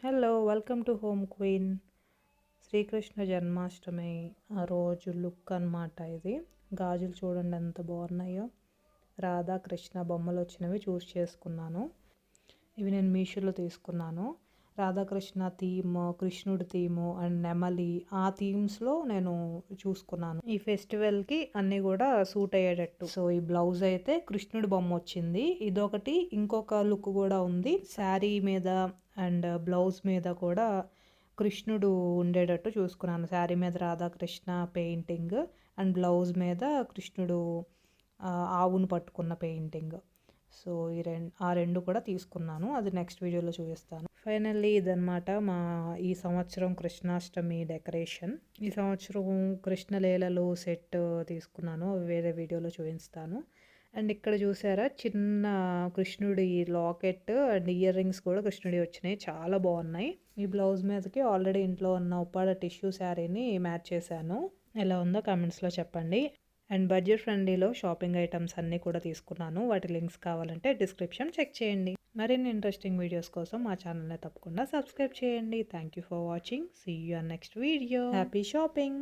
Hello welcome to home queen. Srikrishna Janmashtami ఆ రోజు look అన్నమాట. ఇది గాజులు చూడండి ఎంత బాగున్నాయో. రాధా కృష్ణ బొమ్మలు వచ్చినవి చూస్ చేసుకున్నాను. ఇవి నేను మీషోలో తీసుకున్నాను. రాధాకృష్ణ థీమ్, కృష్ణుడి థీము అండ్ నెమలి ఆ థీమ్స్లో నేను చూసుకున్నాను. ఈ ఫెస్టివల్కి అన్నీ కూడా సూట్ అయ్యేటట్టు. సో ఈ బ్లౌజ్ అయితే కృష్ణుడి బొమ్మ వచ్చింది. ఇదొకటి, ఇంకొక లుక్ కూడా ఉంది. శారీ మీద అండ్ బ్లౌజ్ మీద కూడా కృష్ణుడు ఉండేటట్టు చూసుకున్నాను. శారీ మీద రాధాకృష్ణ పెయింటింగ్ అండ్ బ్లౌజ్ మీద కృష్ణుడు ఆవును పట్టుకున్న పెయింటింగ్. సో ఆ రెండు కూడా తీసుకున్నాను. అది నెక్స్ట్ వీడియోలో చూపిస్తాను. ఫైనల్లీ ఇదన్నమాట మా ఈ సంవత్సరం కృష్ణాష్టమి డెకరేషన్. ఈ సంవత్సరం కృష్ణలీలలు సెట్ తీసుకున్నాను, అవి వేరే వీడియోలో చూపిస్తాను. అండ్ ఇక్కడ చూసారా చిన్న కృష్ణుడి లాకెట్ అండ్ ఇయర్ రింగ్స్ కూడా కృష్ణుడి వచ్చినాయి, చాలా బాగున్నాయి. ఈ బ్లౌజ్ మీదకి ఆల్రెడీ ఇంట్లో ఉన్న ఉప్పాడ టిష్యూ శారీని మ్యాచ్ చేశాను. ఎలా ఉందో కామెంట్స్లో చెప్పండి. అండ్ బడ్జెట్ ఫ్రెండ్లీలో షాపింగ్ ఐటమ్స్ అన్నీ కూడా తీసుకున్నాను. వాటి లింక్స్ కావాలంటే డిస్క్రిప్షన్ చెక్ చేయండి. మరిన్ని ఇంట్రెస్టింగ్ వీడియోస్ కోసం మా ఛానల్ని తప్పకుండా సబ్స్క్రైబ్ చేయండి. Thank you for watching. See you on next video. Happy shopping.